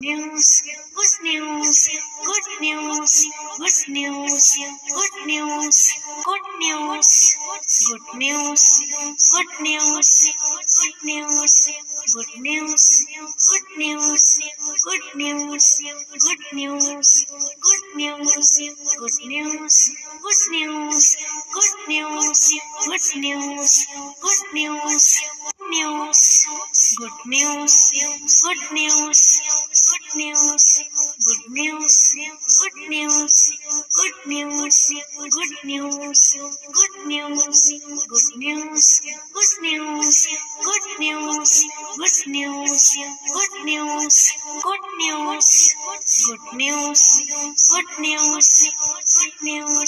news, good news, good news, good news, good news, good news, good news, good news, good news, good news, good news, good news, good news, good news, good news, good news, good news, good news, good news, news, good news, good news, good news, good news, good news, good news, good news, good news, good news, good news, good news, good news, good news, good news, good news, good news, good news,